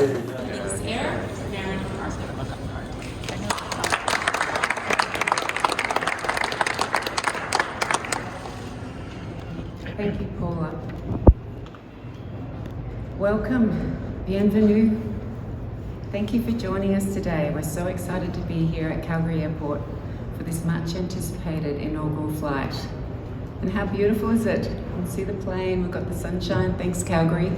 Lynx Air, Thank you, Paula. Welcome, bienvenue. Thank you for joining us today. We're so excited to be here at Calgary Airport for this much anticipated inaugural flight. And how beautiful is it? You can see the plane, we've got the sunshine, thanks Calgary.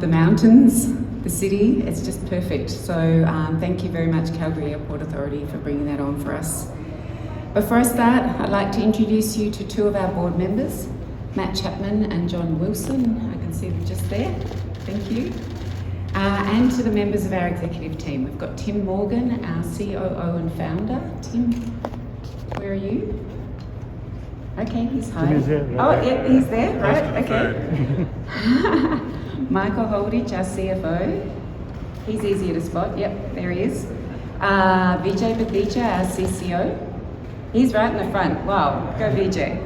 The mountains, the city, it's just perfect. So thank you very much Calgary Airport Authority for bringing that on for us. Before I start, I'd like to introduce you to two of our board members, Matt Chapman and John Wilson. I can see them just there, thank you. And to the members of our executive team. We've got Tim Morgan, our COO and founder. Tim, where are you? Okay, he's high. Oh, yeah, he's there, right, okay. Michael Holditch, our CFO. He's easier to spot, yep, there he is. Vijay Badija, our CCO. He's right in the front, wow, go Vijay.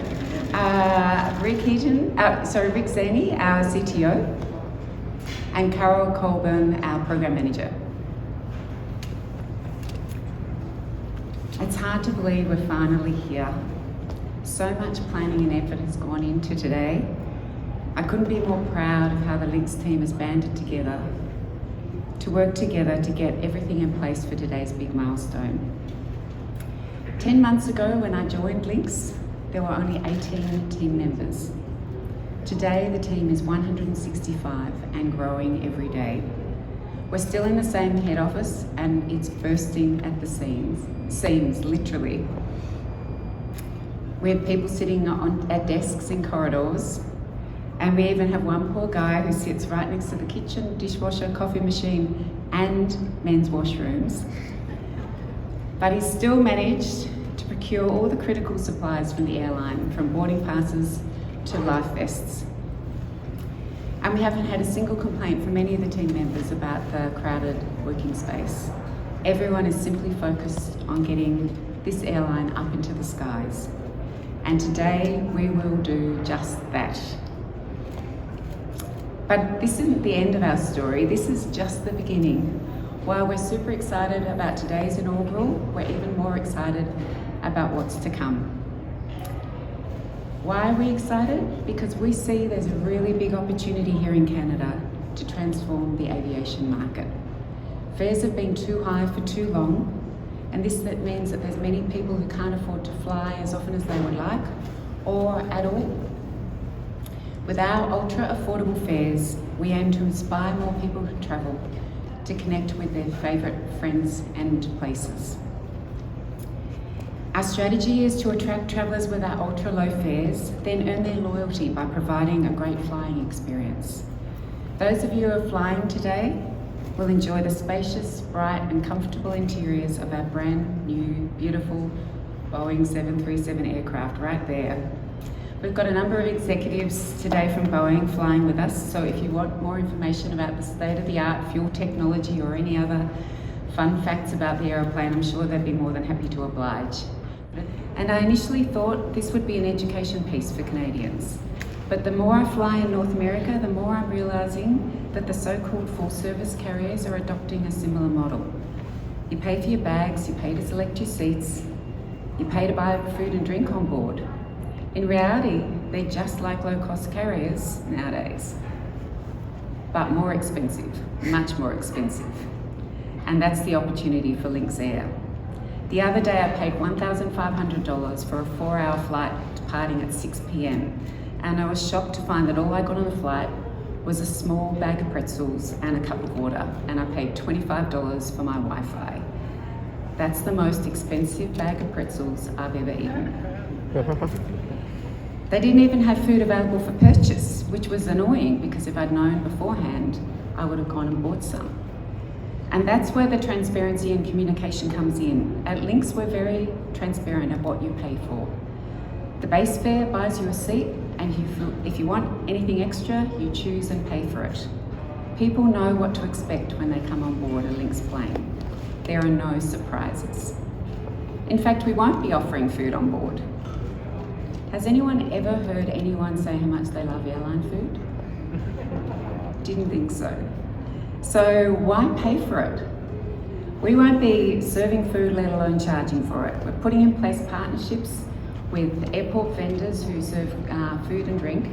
Rick Zani, our CTO. And Carol Colburn, our program manager. It's hard to believe we're finally here. So much planning and effort has gone into today. I couldn't be more proud of how the Lynx team has banded together to work together to get everything in place for today's big milestone. 10 months ago when I joined Lynx, there were only 18 team members. Today the team is 165 and growing every day. We're still in the same head office and it's bursting at the seams, literally. We have people sitting at desks in corridors, and we even have one poor guy who sits right next to the kitchen, dishwasher, coffee machine, and men's washrooms. But he's still managed to procure all the critical supplies from the airline, from boarding passes to life vests. And we haven't had a single complaint from any of the team members about the crowded working space. Everyone is simply focused on getting this airline up into the skies. And today we will do just that. But this isn't the end of our story, this is just the beginning. While we're super excited about today's inaugural, we're even more excited about what's to come. Why are we excited? Because we see there's a really big opportunity here in Canada to transform the aviation market. Fares have been too high for too long, and that means that there's many people who can't afford to fly as often as they would like, or at all. With our ultra affordable fares, we aim to inspire more people to travel, to connect with their favourite friends and places. Our strategy is to attract travellers with our ultra low fares, then earn their loyalty by providing a great flying experience. Those of you who are flying today will enjoy the spacious, bright and comfortable interiors of our brand new, beautiful Boeing 737 aircraft right there. We've got a number of executives today from Boeing flying with us, so if you want more information about the state-of-the-art fuel technology or any other fun facts about the aeroplane, I'm sure they'd be more than happy to oblige. And I initially thought this would be an education piece for Canadians. But the more I fly in North America, the more I'm realising that the so-called full-service carriers are adopting a similar model. You pay for your bags, you pay to select your seats, you pay to buy food and drink on board. In reality, they're just like low-cost carriers nowadays, but more expensive, much more expensive. And that's the opportunity for Lynx Air. The other day I paid $1,500 for a 4-hour flight departing at 6 p.m. and I was shocked to find that all I got on the flight was a small bag of pretzels and a cup of water, and I paid $25 for my Wi-Fi. That's the most expensive bag of pretzels I've ever eaten. They didn't even have food available for purchase, which was annoying because if I'd known beforehand, I would have gone and bought some. And that's where the transparency and communication comes in. At Lynx, we're very transparent at what you pay for. The base fare buys you a seat, and if you want anything extra, you choose and pay for it. People know what to expect when they come on board a Lynx plane. There are no surprises. In fact, we won't be offering food on board. Has anyone ever heard anyone say how much they love airline food? Didn't think so. So why pay for it? We won't be serving food, let alone charging for it. We're putting in place partnerships with airport vendors who serve food and drink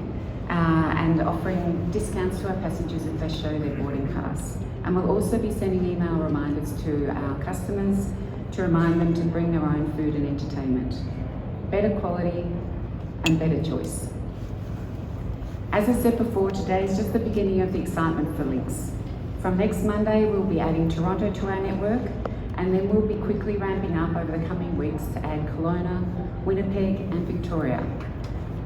and offering discounts to our passengers if they show their boarding pass. And we'll also be sending email reminders to our customers to remind them to bring their own food and entertainment. Better quality and better choice. As I said before, today is just the beginning of the excitement for Lynx. From next Monday, we'll be adding Toronto to our network, and then we'll be quickly ramping up over the coming weeks to add Kelowna, Winnipeg and Victoria.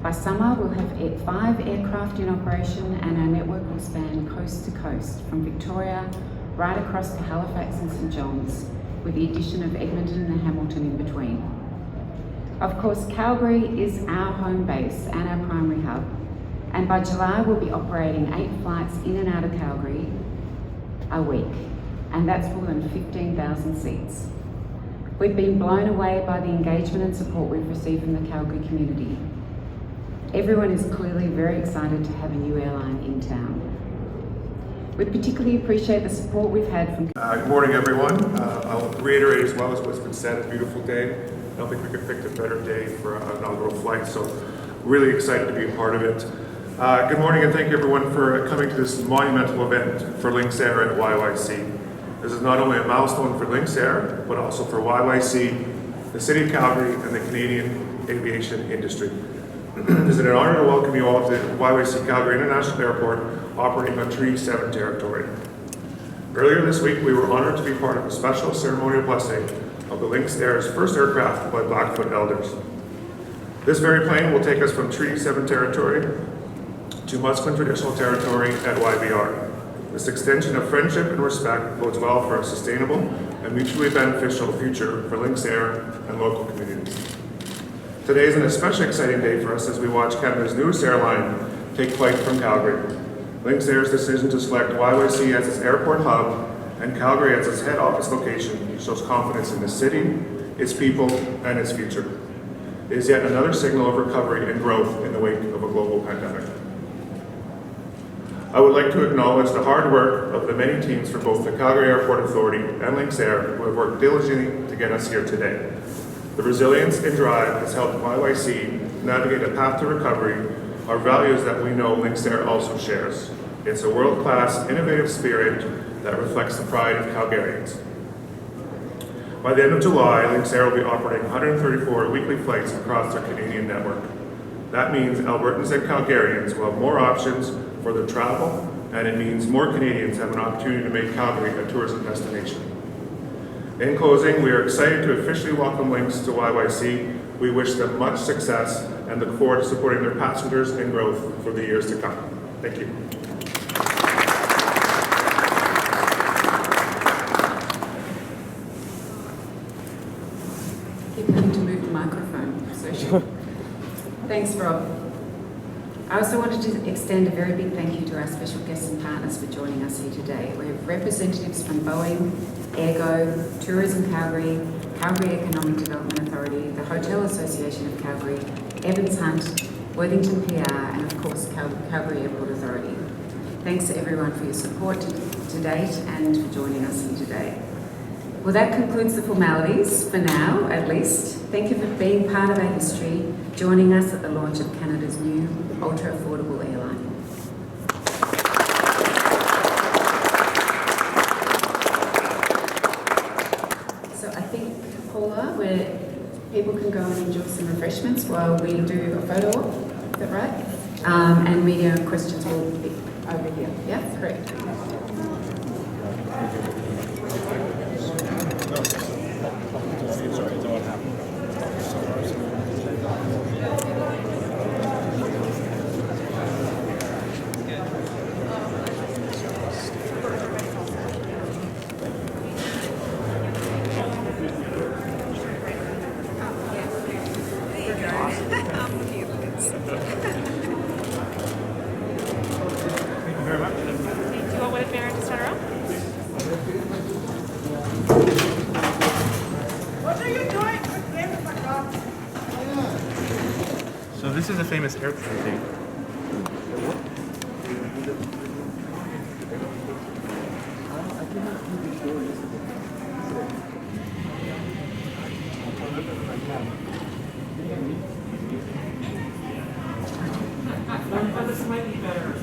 By summer, we'll have 5 aircraft in operation, and our network will span coast to coast, from Victoria right across to Halifax and St John's, with the addition of Edmonton and Hamilton in between. Of course, Calgary is our home base and our primary hub, and by July we'll be operating 8 flights in and out of Calgary a week, and that's more than 15,000 seats. We've been blown away by the engagement and support we've received from the Calgary community. Everyone is clearly very excited to have a new airline in town. We particularly appreciate the support we've had from... Good morning, everyone. I'll reiterate as well as what's been said, a beautiful day. I don't think we could pick a better day for an inaugural flight, so really excited to be a part of it. Good morning, and thank you everyone for coming to this monumental event for Lynx Air at YYC. This is not only a milestone for Lynx Air, but also for YYC, the City of Calgary, and the Canadian aviation industry. It is an honor to welcome you all to YYC Calgary International Airport, operating on Treaty 7 territory. Earlier this week, we were honored to be part of a special ceremonial blessing of the Lynx Air's first aircraft by Blackfoot elders. This very plane will take us from Treaty 7 territory to Musqueam traditional territory at YVR. This extension of friendship and respect bodes well for a sustainable and mutually beneficial future for Lynx Air and local communities. Today is an especially exciting day for us as we watch Canada's newest airline take flight from Calgary. Lynx Air's decision to select YYC as its airport hub and Calgary as its head office location shows confidence in the city, its people, and its future. It is yet another signal of recovery and growth in the wake of a global pandemic. I would like to acknowledge the hard work of the many teams from both the Calgary Airport Authority and Lynx Air who have worked diligently to get us here today. The resilience and drive has helped YYC navigate a path to recovery are values that we know Lynx Air also shares. It's a world-class, innovative spirit that reflects the pride of Calgarians. By the end of July, Lynx Air will be operating 134 weekly flights across their Canadian network. That means Albertans and Calgarians will have more options for their travel, and it means more Canadians have an opportunity to make Calgary a tourism destination. In closing, we are excited to officially welcome Lynx to YYC. We wish them much success and look forward to supporting their passengers and growth for the years to come. Thank you. Keep having to move the microphone. Thanks, Rob. I also wanted to extend a very big thank you to our special guests and partners for joining us here today. We have representatives from Boeing, Airgo, Tourism Calgary, Calgary Economic Development Authority, the Hotel Association of Calgary, Evans Hunt, Worthington PR, and of course Calgary Airport Authority. Thanks to everyone for your support to date and for joining us here today. Well, that concludes the formalities, for now at least. Thank you for being part of our history, joining us at the launch of Canada's new ultra-affordable airline. So I think, Paula, where people can go and enjoy some refreshments while we do a photo op, is that right? And media questions will be over here. Yeah, correct. So this is a famous airplane thing. This might be better.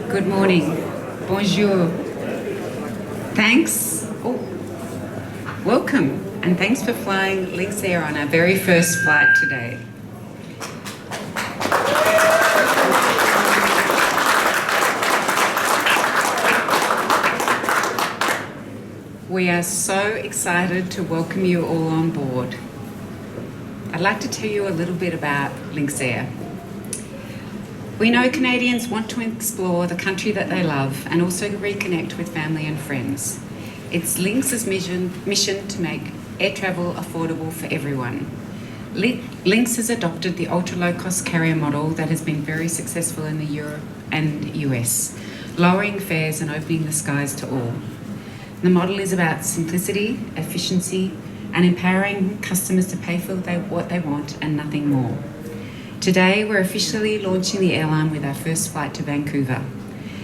Good morning. Bonjour. Thanks. Oh, welcome. And thanks for flying Lynx Air on our very first flight today. We are so excited to welcome you all on board. I'd like to tell you a little bit about Lynx Air. We know Canadians want to explore the country that they love and also reconnect with family and friends. It's Lynx's mission to make air travel affordable for everyone. Lynx has adopted the ultra-low-cost carrier model that has been very successful in the Europe and US, lowering fares and opening the skies to all. The model is about simplicity, efficiency, and empowering customers to pay for what they want and nothing more. Today, we're officially launching the airline with our first flight to Vancouver,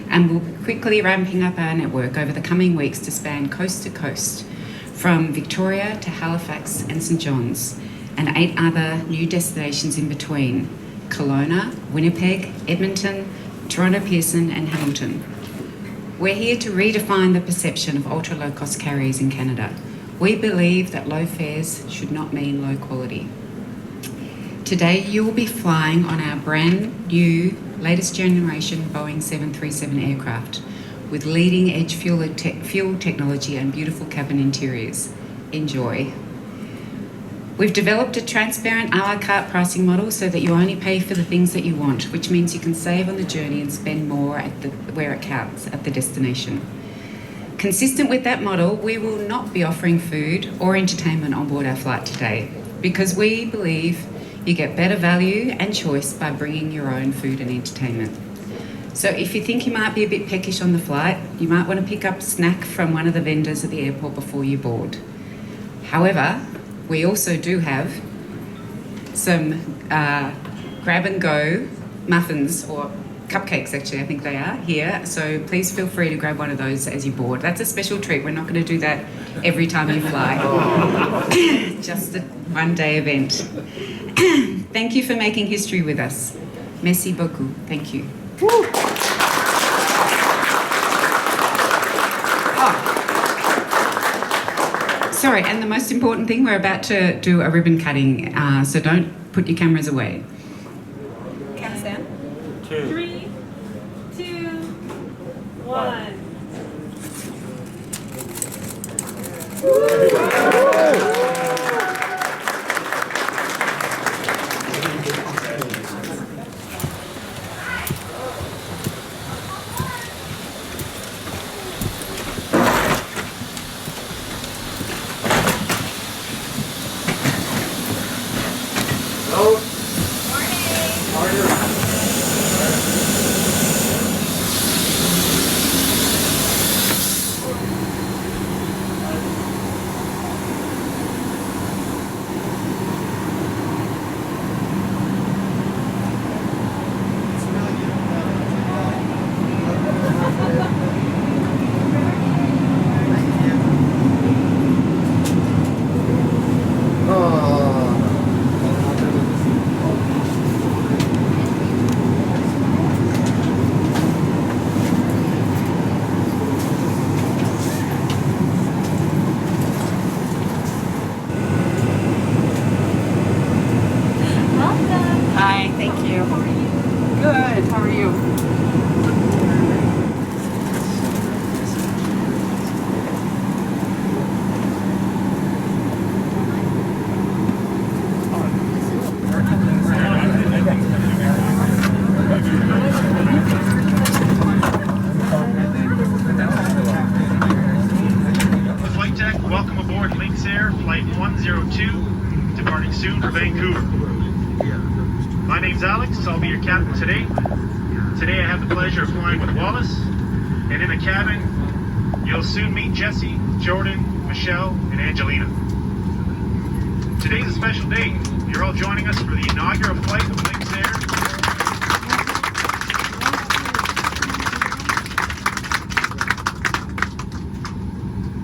and we'll be quickly ramping up our network over the coming weeks to span coast to coast, from Victoria to Halifax and St. John's, and 8 other new destinations in between: Kelowna, Winnipeg, Edmonton, Toronto Pearson, and Hamilton. We're here to redefine the perception of ultra-low-cost carriers in Canada. We believe that low fares should not mean low quality. Today, you will be flying on our brand new, latest generation Boeing 737 aircraft with leading edge fuel technology and beautiful cabin interiors. Enjoy. We've developed a transparent a la carte pricing model so that you only pay for the things that you want, which means you can save on the journey and spend more where it counts, at the destination. Consistent with that model, we will not be offering food or entertainment on board our flight today because we believe you get better value and choice by bringing your own food and entertainment. So if you think you might be a bit peckish on the flight, you might want to pick up a snack from one of the vendors at the airport before you board. However, we also do have some grab and go muffins, or cupcakes actually, I think they are, here. So please feel free to grab one of those as you board. That's a special treat. We're not going to do that every time you fly. Just a one-day event. Thank you for making history with us. Merci beaucoup. Thank you. Sorry, and the most important thing, we're about to do a ribbon cutting, so don't put your cameras away. Count down. 3, 2, 1. Hi, thank you. Good, how are you? Flight deck, welcome aboard Lynx Air, Flight 102, departing soon for Vancouver. My name's Alex, I'll be your captain today. Today I have the pleasure of flying with Wallace, and in the cabin, you'll soon meet Jesse, Jordan, Michelle, and Angelina. Today's a special day. You're all joining us for the inaugural flight of Lynx Air.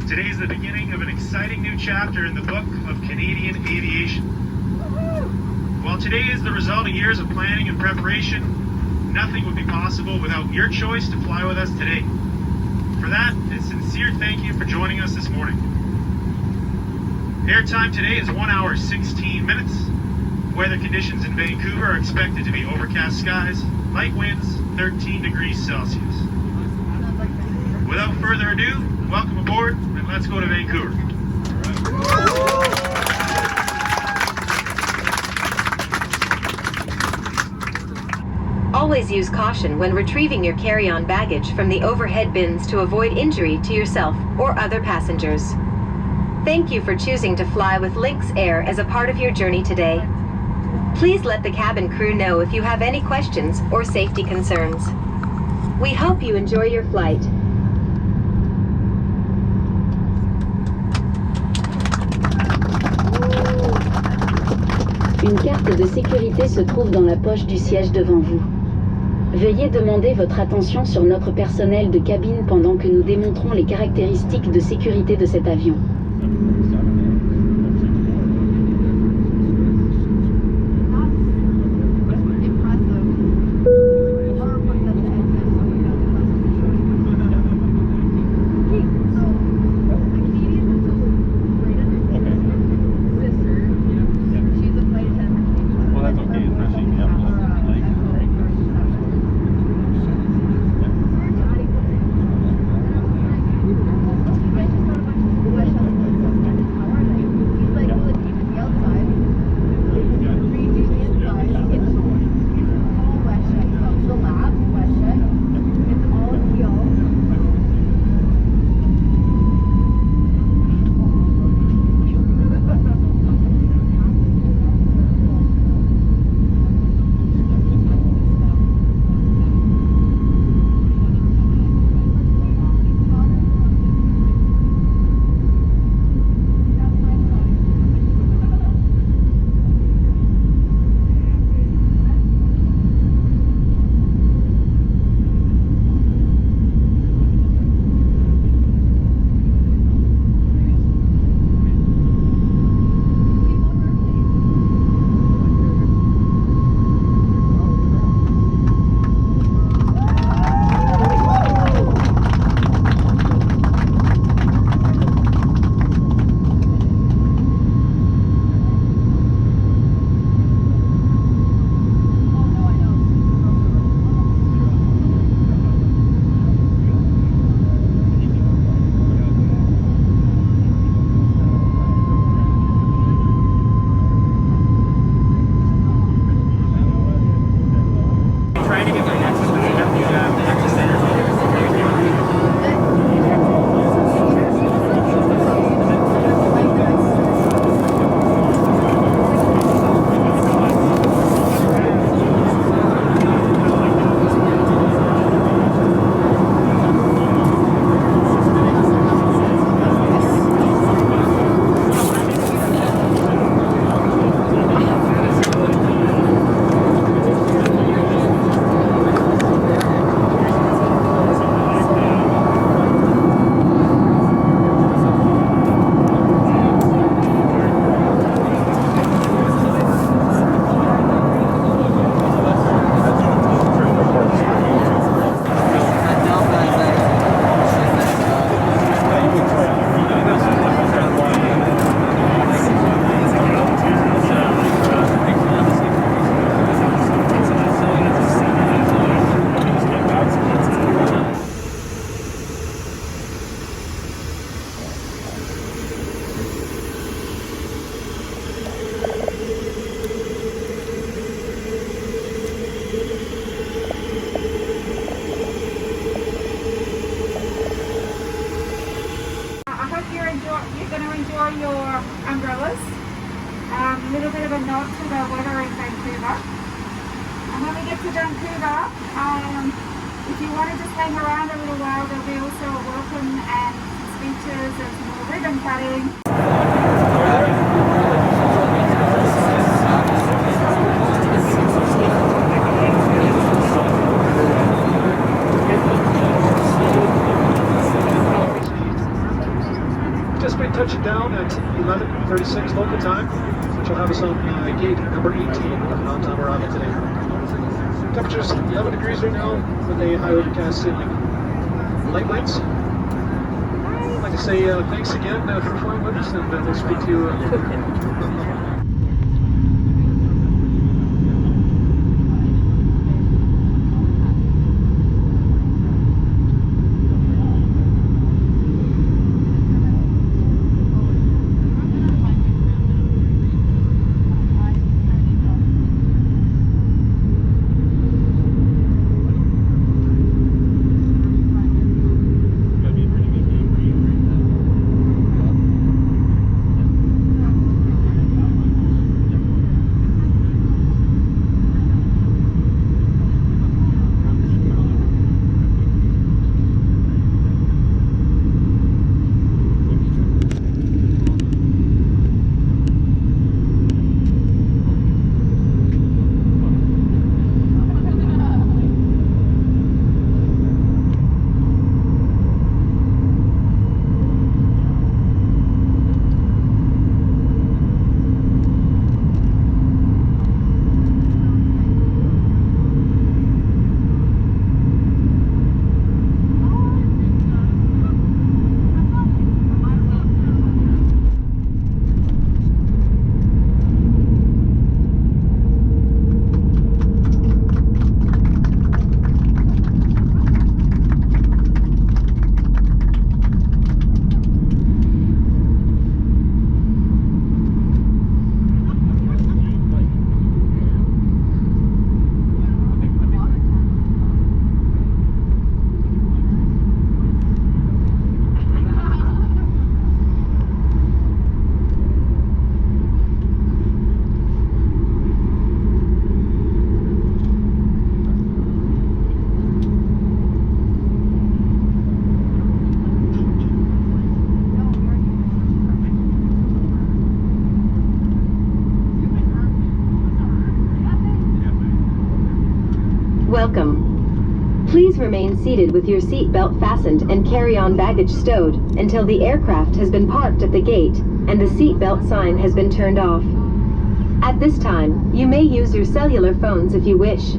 Today is the beginning of an exciting new chapter in the book of Canadian aviation. While today is the result of years of planning and preparation, nothing would be possible without your choice to fly with us today. For that, a sincere thank you for joining us this morning. Airtime today is 1 hour 16 minutes. Weather conditions in Vancouver are expected to be overcast skies, light winds, 13 degrees Celsius. Without further ado, welcome aboard and let's go to Vancouver. Always use caution when retrieving your carry-on baggage from the overhead bins to avoid injury to yourself or other passengers. Thank you for choosing to fly with Lynx Air as a part of your journey today. Please let the cabin crew know if you have any questions or safety concerns. We hope you enjoy your flight. Une carte de sécurité se trouve dans la poche du siège devant vous. Veuillez demander votre attention sur notre personnel de cabine pendant que nous démontrons les caractéristiques de sécurité de cet avion. for your umbrellas. A little bit of a nod to the weather in Vancouver. And when we get to Vancouver, if you want to just hang around a little while, there'll be also a welcome and speeches and some more ribbon cutting. Anticipate touching down at 11:36 local time, which will have us on gate number 18 on time arrival today. Temperature's 11 degrees right now with a high overcast ceiling. Light winds. I'd like to say thanks again for flying with us, and we'll speak to you. Welcome. Please remain seated with your seat belt fastened and carry-on baggage stowed until the aircraft has been parked at the gate and the seat belt sign has been turned off. At this time, you may use your cellular phones if you wish.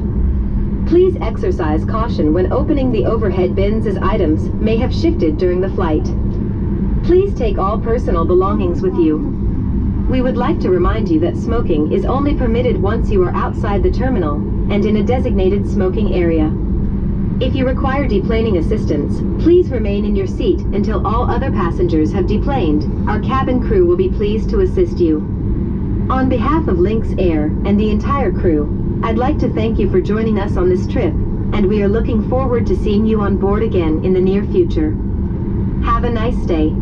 Please exercise caution when opening the overhead bins as items may have shifted during the flight. Please take all personal belongings with you. We would like to remind you that smoking is only permitted once you are outside the terminal and in a designated smoking area. If you require deplaning assistance, please remain in your seat until all other passengers have deplaned. Our cabin crew will be pleased to assist you. On behalf of Lynx Air and the entire crew, I'd like to thank you for joining us on this trip, and we are looking forward to seeing you on board again in the near future. Have a nice day.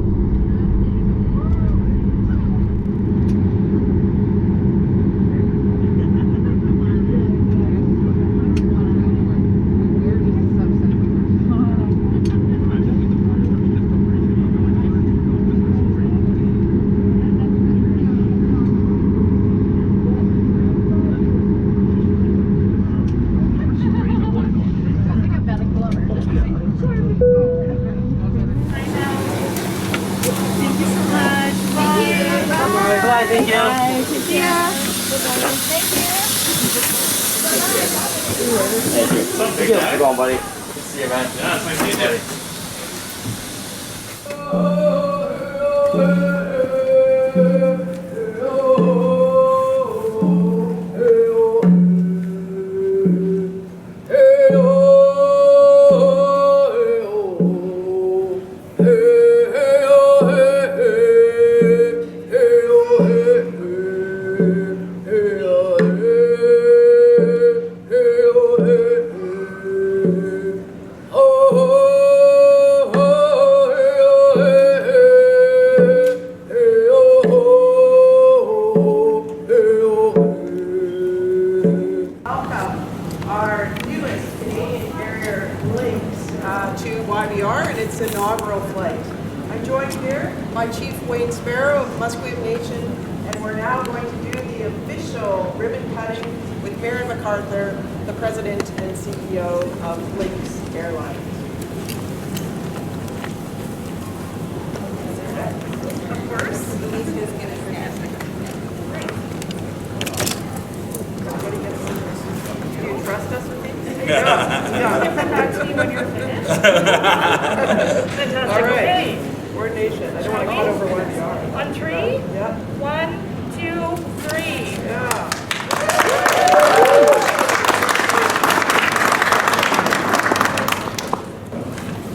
Thank you. How's it going, buddy? See you, man. Yeah, it's nice seeing you. to YVR, and it's inaugural flight. I'm joined here by Chief Wayne Sparrow of Musqueam Nation, and we're now going to do the official ribbon cutting with Mary MacArthur, the President and CEO of Lynx Airline. Of course. He's just gonna stand. Do you trust us with things? Yeah. When you're finished. Fantastic. All right. Okay. Coordination. I don't want to cut over YVR. On 3? Yeah. 1, 2, 3. Yeah.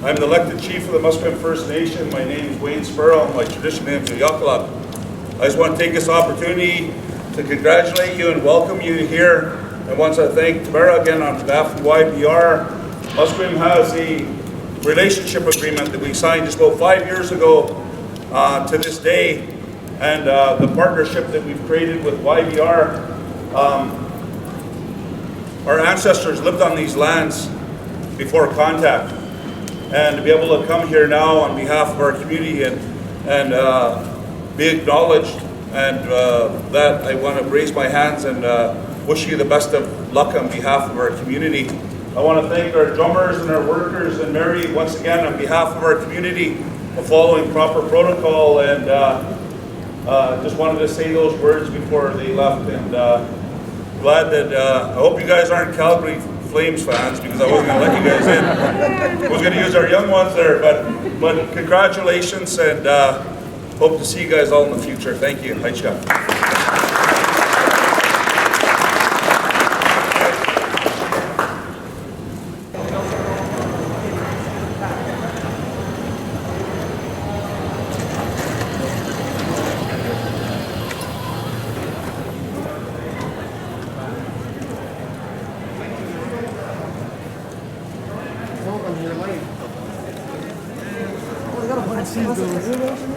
I'm the elected chief of the Musqueam First Nation. My name is Wayne Sparrow. My traditional name is Yakalab. I just want to take this opportunity to congratulate you and welcome you here. I want to thank Tamara again on behalf of YVR. Musqueam has a relationship agreement that we signed just about 5 years ago to this day, and the partnership that we've created with YVR. Our ancestors lived on these lands before contact, and to be able to come here now on behalf of our community and be acknowledged, and that I want to raise my hands and wish you the best of luck on behalf of our community. I want to thank our drummers and our workers and Mary once again on behalf of our community for following proper protocol, and just wanted to say those words before they left, and glad that I hope you guys aren't Calgary Flames fans, because I wasn't going to let you guys in. I was going to use our young ones there, but congratulations, and hope to see you guys all in the future. Thank you. Hi, Chuck.